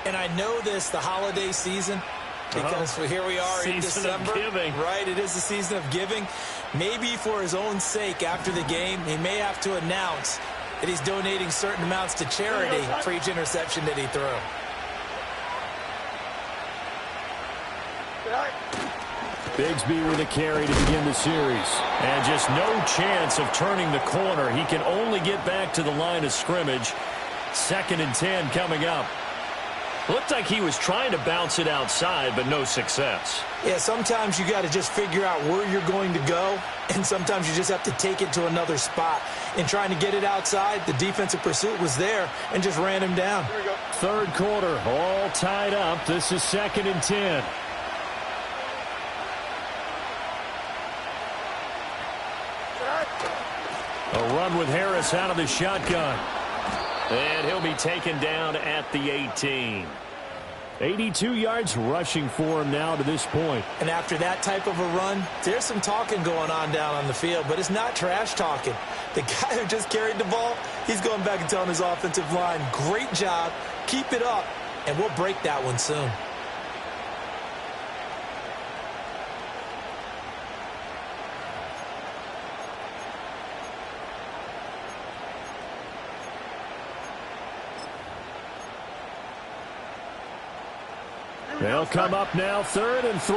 And I know this, the holiday season, because here we are in December. Right, it is the season of giving. Maybe for his own sake after the game, he may have to announce that he's donating certain amounts to charity for each interception that he threw. Bigsby with a carry to begin the series. And just no chance of turning the corner. He can only get back to the line of scrimmage. 2nd and 10 coming up. Looked like he was trying to bounce it outside, but no success. Yeah, sometimes you got to just figure out where you're going to go, and sometimes you just have to take it to another spot. In trying to get it outside, the defensive pursuit was there and just ran him down. 3rd quarter, all tied up. This is 2nd and 10. A run with Harris out of the shotgun. And he'll be taken down at the 18. 82 yards rushing for him now to this point. And after that type of a run, there's some talking going on down on the field, but it's not trash talking. The guy who just carried the ball, he's going back and telling his offensive line, great job, keep it up, and we'll break that one soon. They'll come up now, 3rd and 3.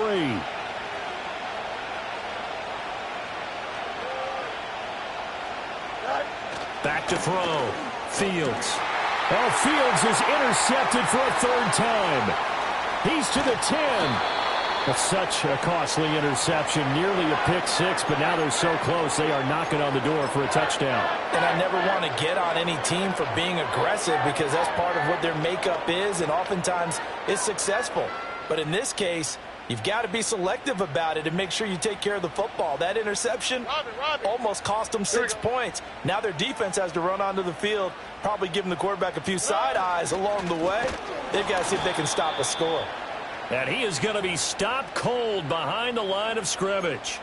Back to throw. Fields. Oh, Fields is intercepted for a 3rd time. He's to the 10. That's such a costly interception, nearly a pick six, but now they're so close they are knocking on the door for a touchdown. And I never want to get on any team for being aggressive because that's part of what their makeup is, and oftentimes it's successful. But in this case, you've got to be selective about it and make sure you take care of the football. That interception almost cost them 6 points. Now their defense has to run onto the field, probably giving the quarterback a few side eyes along the way. They've got to see if they can stop a score. And he is going to be stopped cold behind the line of scrimmage.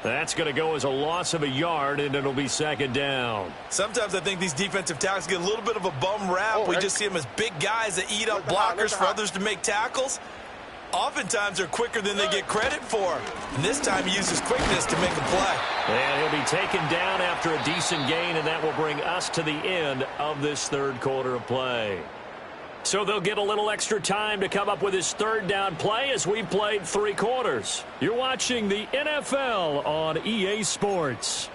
That's going to go as a loss of a yard, and it'll be second down. Sometimes I think these defensive tackles get a little bit of a bum rap. We just see them as big guys that eat up blockers for others to make tackles. Oftentimes they're quicker than they get credit for. And this time he uses quickness to make a play. And he'll be taken down after a decent gain, and that will bring us to the end of this third quarter of play. So they'll get a little extra time to come up with his third down play as we've played 3 quarters. You're watching the NFL on EA Sports.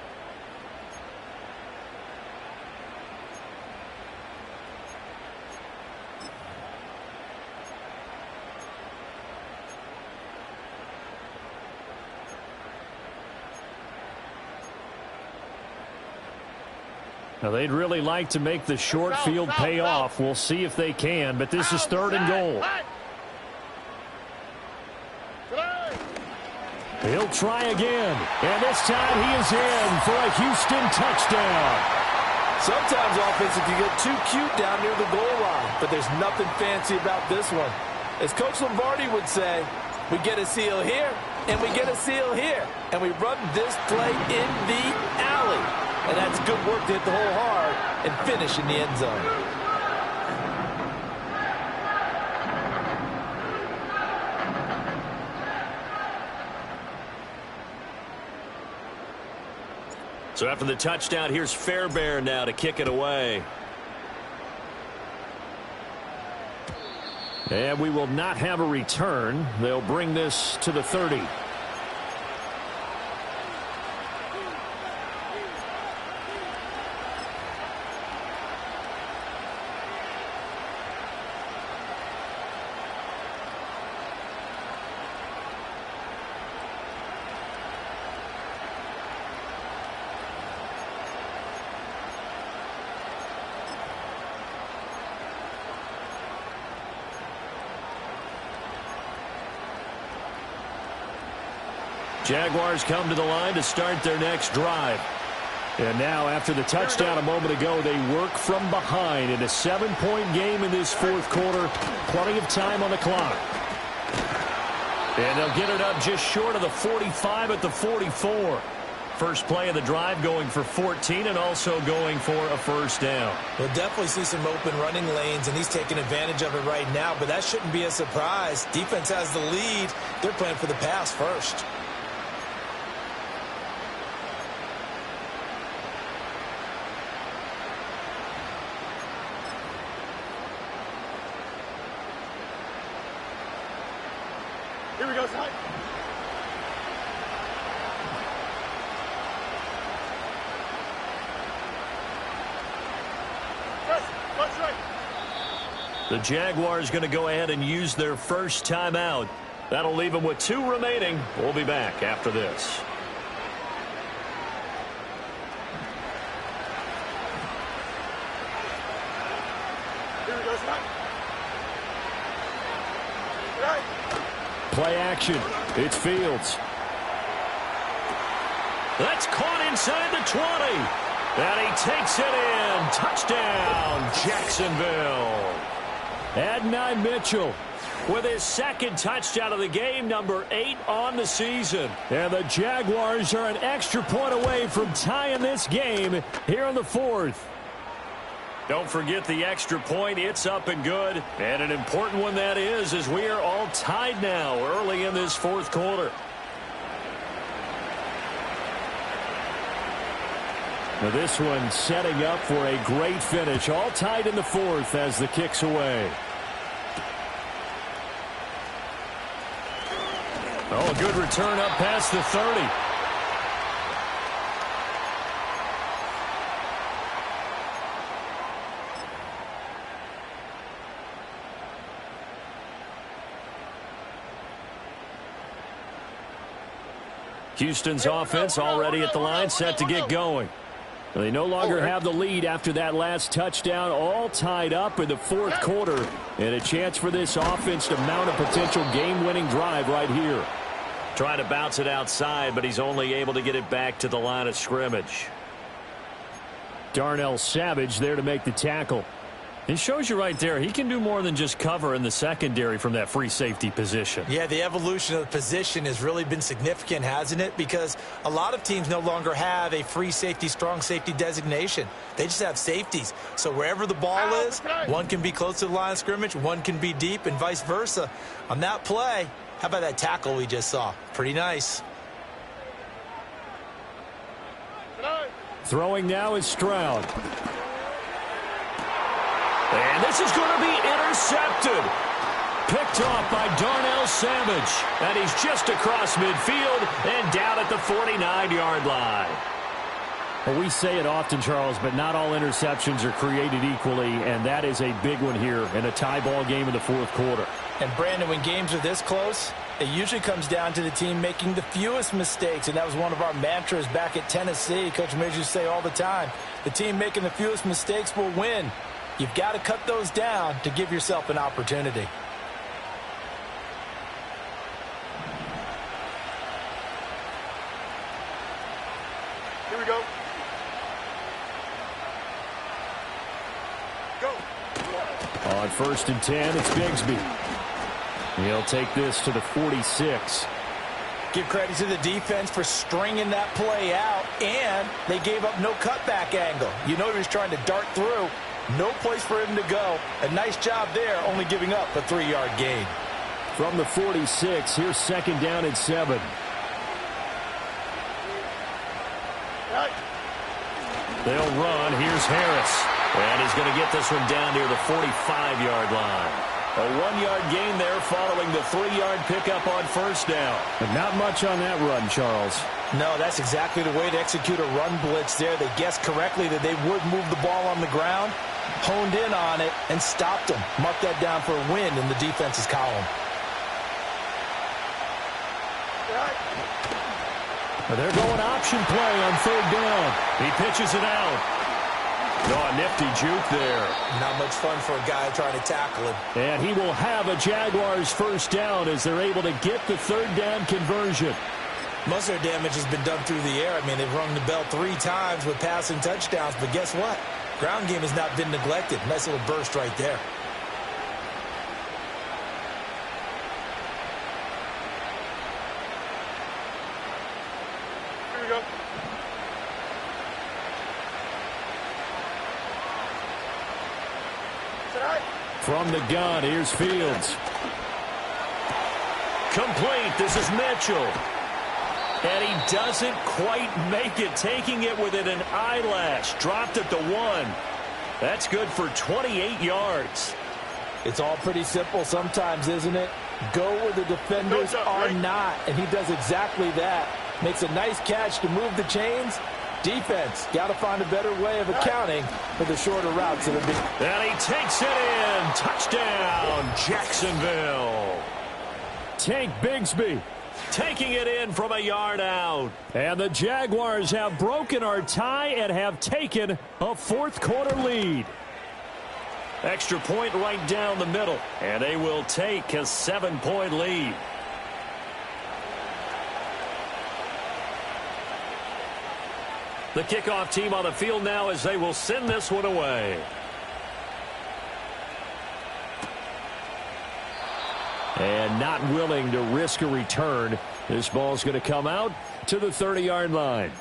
Now, they'd really like to make the short field pay off. We'll see if they can, but this is third and goal. He'll try again, and this time he is in for a Houston touchdown. Sometimes offense can get too cute down near the goal line, but there's nothing fancy about this one. As Coach Lombardi would say, we get a seal here, and we get a seal here, and we run this play in the alley. And that's good work to hit the hole hard and finish in the end zone. So after the touchdown, here's Fairbairn now to kick it away. And we will not have a return. They'll bring this to the 30. Jaguars come to the line to start their next drive. And now, after the touchdown a moment ago, they work from behind in a 7-point game in this fourth quarter. Plenty of time on the clock. And they'll get it up just short of the 45 at the 44. First play of the drive going for 14 and also going for a first down. We'll definitely see some open running lanes, and he's taking advantage of it right now, but that shouldn't be a surprise. Defense has the lead. They're playing for the pass first. Here we go, side. That's right. The Jaguars going to go ahead and use their first timeout. That'll leave them with 2 remaining. We'll be back after this. Here we go, side. Right. Play action. It's Fields. That's caught inside the 20. And he takes it in. Touchdown, Jacksonville. Adonai Mitchell with his second touchdown of the game, number 8 on the season. And the Jaguars are an extra point away from tying this game here in the fourth. Don't forget the extra point. It's up and good. And an important one that is, as we are all tied now early in this fourth quarter. Now this one setting up for a great finish. All tied in the fourth as the kick's away. Oh, a good return up past the 30. Houston's offense already at the line, set to get going. They no longer have the lead after that last touchdown, all tied up in the fourth quarter, and a chance for this offense to mount a potential game-winning drive right here. Trying to bounce it outside, but he's only able to get it back to the line of scrimmage. Darnell Savage there to make the tackle. It shows you right there, he can do more than just cover in the secondary from that free safety position. Yeah, the evolution of the position has really been significant, hasn't it? Because a lot of teams no longer have a free safety, strong safety designation. They just have safeties. So wherever the ball is, one can be close to the line of scrimmage, one can be deep, and vice versa. On that play, how about that tackle we just saw? Pretty nice. Throwing now is Stroud. And this is going to be intercepted. Picked off by Darnell Savage. And he's just across midfield and down at the 49-yard line. Well, we say it often, Charles, but not all interceptions are created equally, and that is a big one here in a tie ball game in the fourth quarter. And, Brandon, when games are this close, it usually comes down to the team making the fewest mistakes, and that was one of our mantras back at Tennessee. Coach Midge used to say all the time, the team making the fewest mistakes will win. You've got to cut those down to give yourself an opportunity. Here we go. Go. On 1st and 10, it's Bigsby. He'll take this to the 46. Give credit to the defense for stringing that play out, and they gave up no cutback angle. You know he was trying to dart through. No place for him to go. A nice job there, only giving up a 3-yard gain. From the 46, here's 2nd down and 7. They'll run. Here's Harris. And he's going to get this one down near the 45-yard line. A 1-yard gain there following the 3-yard pickup on 1st down. But not much on that run, Charles. No, that's exactly the way to execute a run blitz there. They guessed correctly that they would move the ball on the ground, honed in on it, and stopped them. Mark that down for a win in the defense's column. They're going option play on 3rd down. He pitches it out. Oh, a nifty juke there. Not much fun for a guy trying to tackle him. And he will have a Jaguars 1st down as they're able to get the 3rd down conversion. Most of their damage has been done through the air. I mean, they've rung the bell 3 times with passing touchdowns, but guess what? Ground game has not been neglected. Nice little burst right there. Here we go. From the gun, here's Fields. Complete. This is Mitchell. And he doesn't quite make it, taking it within an eyelash. Dropped at the 1. That's good for 28 yards. It's all pretty simple sometimes, isn't it? Go where the defenders are not, and he does exactly that. Makes a nice catch to move the chains. Defense, got to find a better way of accounting for the shorter routes. And he takes it in. Touchdown, Jacksonville. Tank Bigsby taking it in from a yard out. And the Jaguars have broken our tie and have taken a fourth quarter lead. Extra point right down the middle. And they will take a 7-point lead. The kickoff team on the field now as they will send this one away. And not willing to risk a return. This ball's going to come out to the 30-yard line.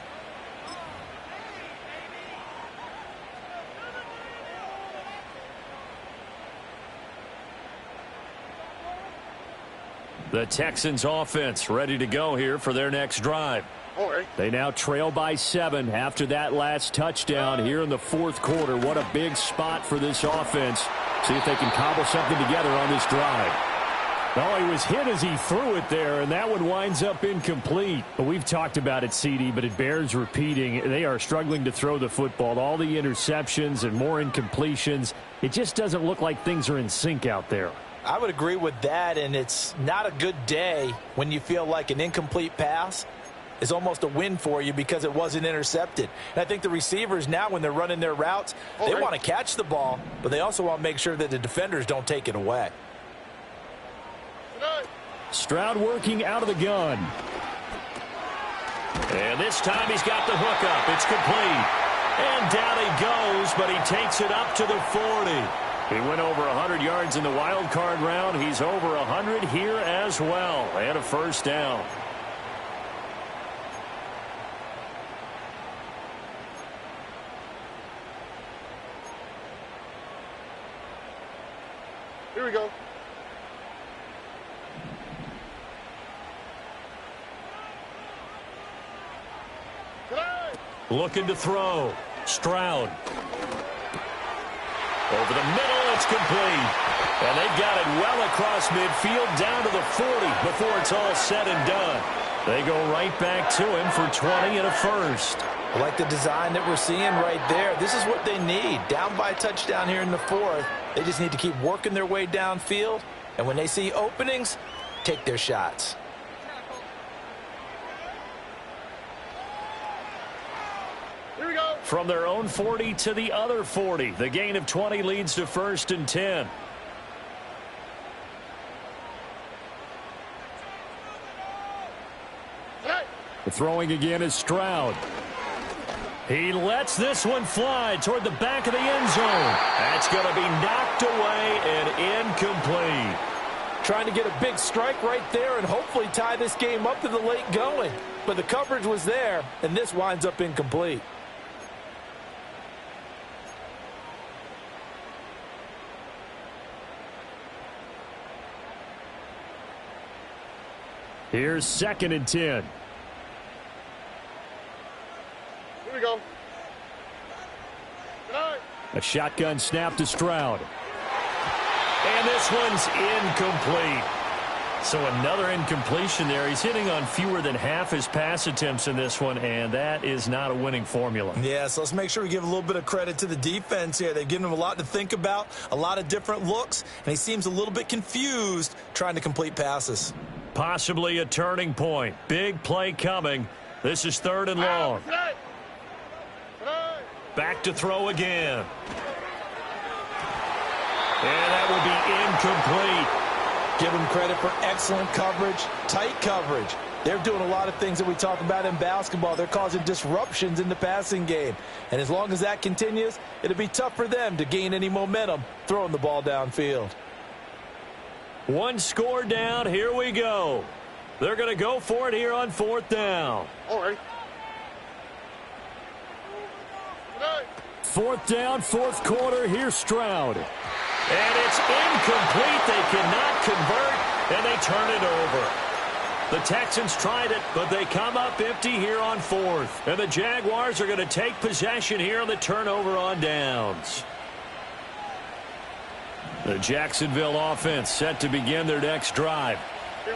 The Texans offense ready to go here for their next drive. They now trail by 7 after that last touchdown here in the fourth quarter. What a big spot for this offense. See if they can cobble something together on this drive. Oh, he was hit as he threw it there, and that one winds up incomplete. But we've talked about it, CD, but it bears repeating. They are struggling to throw the football. All the interceptions and more incompletions. It just doesn't look like things are in sync out there. I would agree with that, and it's not a good day when you feel like an incomplete pass is almost a win for you because it wasn't intercepted. And I think the receivers now, when they're running their routes, they want to catch the ball, but they also want to make sure that the defenders don't take it away. Stroud working out of the gun. And this time he's got the hook up. It's complete. And down he goes, but he takes it up to the 40. He went over 100 yards in the wild card round. He's over 100 here as well. And a first down. Here we go. Looking to throw. Stroud. Over the middle, it's complete. And they've got it well across midfield down to the 40 before it's all said and done. They go right back to him for 20 and a first. I like the design that we're seeing right there. This is what they need. Down by a touchdown here in the fourth. They just need to keep working their way downfield. And when they see openings, take their shots. Here we go. From their own 40 to the other 40. The gain of 20 leads to 1st and 10. The throwing again is Stroud. He lets this one fly toward the back of the end zone. That's going to be knocked away and incomplete. Trying to get a big strike right there and hopefully tie this game up to the late going. But the coverage was there, and this winds up incomplete. Here's 2nd and 10. Here we go. A shotgun snap to Stroud. And this one's incomplete. So another incompletion there. He's hitting on fewer than half his pass attempts in this one, and that is not a winning formula. Yeah, so let's make sure we give a little bit of credit to the defense here. They've given him a lot to think about, a lot of different looks, and he seems a little bit confused trying to complete passes. Possibly a turning point. Big play coming. This is 3rd and long. Back to throw again. And that will be incomplete. Give them credit for excellent coverage, tight coverage. They're doing a lot of things that we talk about in basketball. They're causing disruptions in the passing game. And as long as that continues, it'll be tough for them to gain any momentum throwing the ball downfield. One score down. Here we go. They're going to go for it here on 4th down. All right. 4th down, 4th quarter. Here's Stroud. And it's incomplete. They cannot convert, and they turn it over. The Texans tried it, but they come up empty here on 4th. And the Jaguars are going to take possession here on the turnover on downs. The Jacksonville offense set to begin their next drive.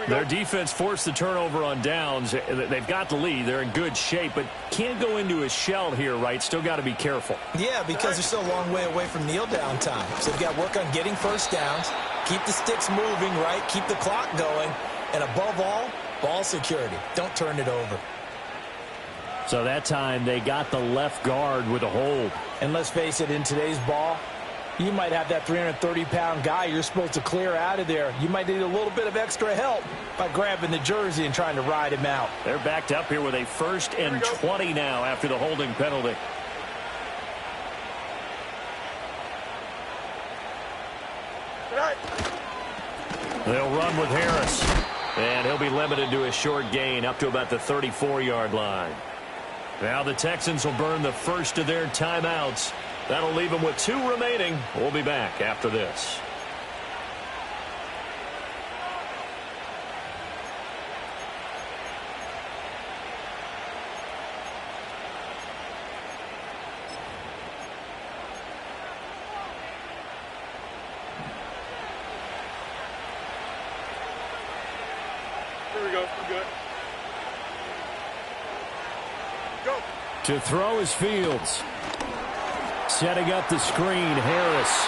Their defense forced the turnover on downs. They've got the lead. They're in good shape, but can't go into a shell here, right? Still got to be careful. Yeah, because they're still a long way away from kneel down time. So they've got to work on getting first downs, keep the sticks moving, right? Keep the clock going, and above all, ball security. Don't turn it over. So that time they got the left guard with a hold. And let's face it, in today's ball, you might have that 330-pound guy you're supposed to clear out of there. You might need a little bit of extra help by grabbing the jersey and trying to ride him out. They're backed up here with a 1st and 20 now after the holding penalty. They'll run with Harris. And he'll be limited to a short gain up to about the 34-yard line. Now the Texans will burn the first of their timeouts. That'll leave them with 2 remaining. We'll be back after this. Here we go. We're good. Go. To throw is Fields. Setting up the screen, Harris.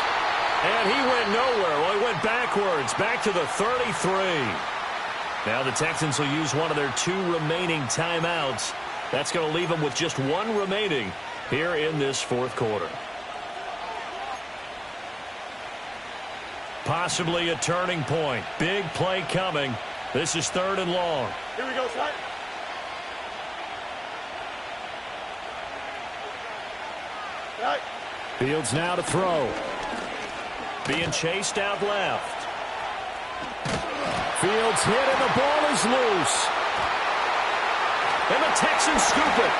And he went nowhere. Well, he went backwards, back to the 33. Now the Texans will use one of their 2 remaining timeouts. That's going to leave them with just 1 remaining here in this fourth quarter. Possibly a turning point. Big play coming. This is 3rd and long. Here we go, son. Right. Fields now to throw. Being chased out left. Fields hit and the ball is loose. And the Texans scoop it.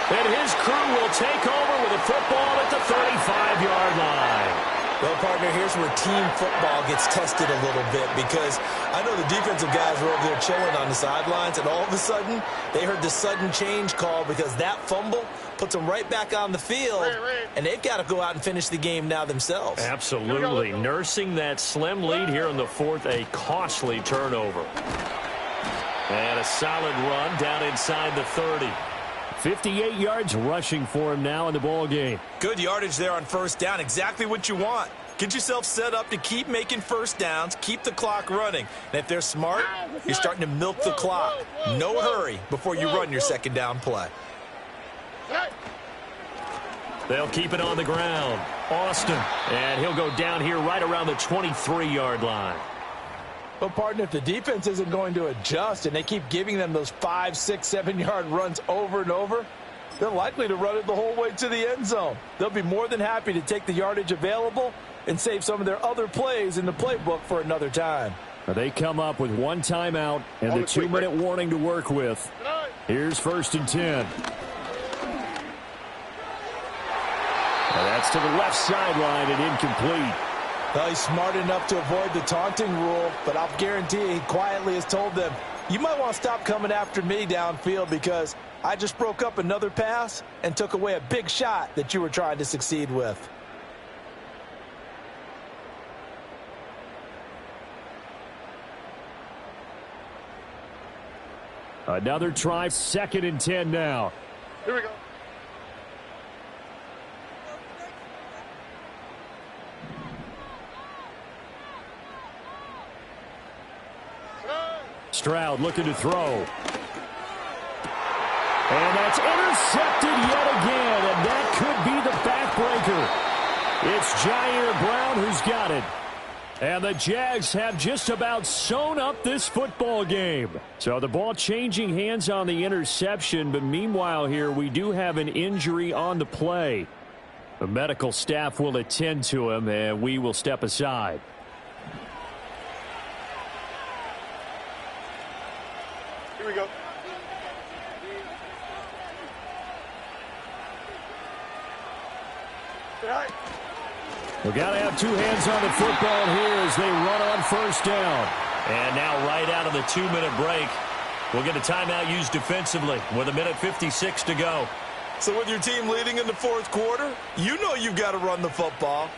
And his crew will take over with a football at the 35-yard line. Well, partner, here's where team football gets tested a little bit, because I know the defensive guys were over there chilling on the sidelines, and all of a sudden they heard the sudden change call because that fumble puts them right back on the field, and they've got to go out and finish the game now themselves. Absolutely. Nursing that slim lead here in the fourth, a costly turnover. And a solid run down inside the 30. 58 yards rushing for him now in the ball game. Good yardage there on first down. Exactly what you want. Get yourself set up to keep making first downs, keep the clock running. And if they're smart, you're starting to milk the clock. No hurry before you run your second down play. They'll keep it on the ground. Austin. And he'll go down here right around the 23-yard line. Well, partner, if the defense isn't going to adjust and they keep giving them those 5, 6, 7-yard runs over and over, they're likely to run it the whole way to the end zone. They'll be more than happy to take the yardage available and save some of their other plays in the playbook for another time. They come up with 1 timeout and the 2-minute warning to work with. Here's 1st and 10. And that's to the left sideline and incomplete. Well, he's smart enough to avoid the taunting rule, but I'll guarantee he quietly has told them, you might want to stop coming after me downfield because I just broke up another pass and took away a big shot that you were trying to succeed with. Another try, 2nd and 10 now. Here we go. Stroud looking to throw. And that's intercepted yet again, and that could be the backbreaker. It's Jair Brown who's got it. And the Jags have just about sewn up this football game. So the ball changing hands on the interception, but meanwhile here we do have an injury on the play. The medical staff will attend to him, and we will step aside. Here we go. Right. We've got to have 2 hands on the football here as they run on 1st down. And now right out of the 2-minute break, we'll get a timeout used defensively with 1:56 to go. So with your team leading in the 4th quarter, you know you've got to run the football.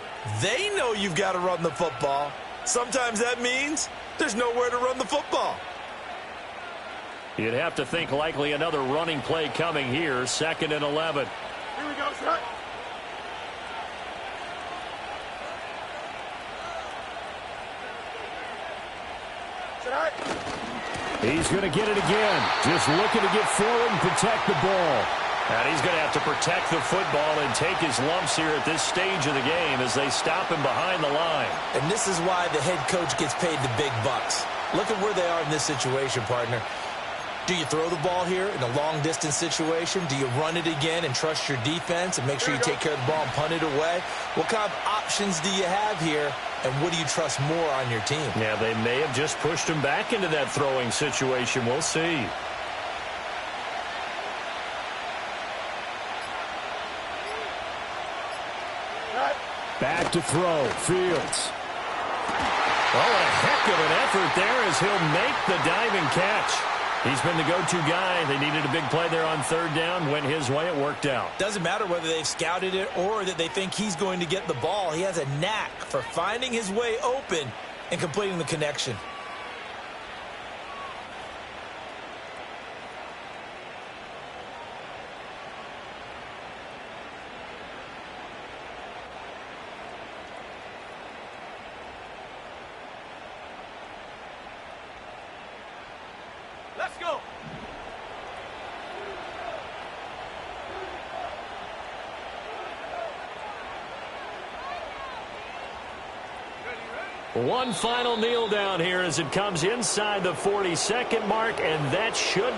They know you've got to run the football. Sometimes that means there's nowhere to run the football. You'd have to think likely another running play coming here, 2nd and 11. Here we go, son. He's going to get it again. Just looking to get forward and protect the ball. And he's going to have to protect the football and take his lumps here at this stage of the game as they stop him behind the line. And this is why the head coach gets paid the big bucks. Look at where they are in this situation, partner. Do you throw the ball here in a long-distance situation? Do you run it again and trust your defense and make sure you take care of the ball and punt it away? What kind of options do you have here, and what do you trust more on your team? Yeah, they may have just pushed him back into that throwing situation. We'll see. Back to throw. Fields. Oh, a heck of an effort there as he'll make the diving catch. He's been the go-to guy. They needed a big play there on 3rd down. Went his way. It worked out. Doesn't matter whether they've scouted it or that they think he's going to get the ball. He has a knack for finding his way open and completing the connection. One final kneel down here as it comes inside the 40-second mark, and that should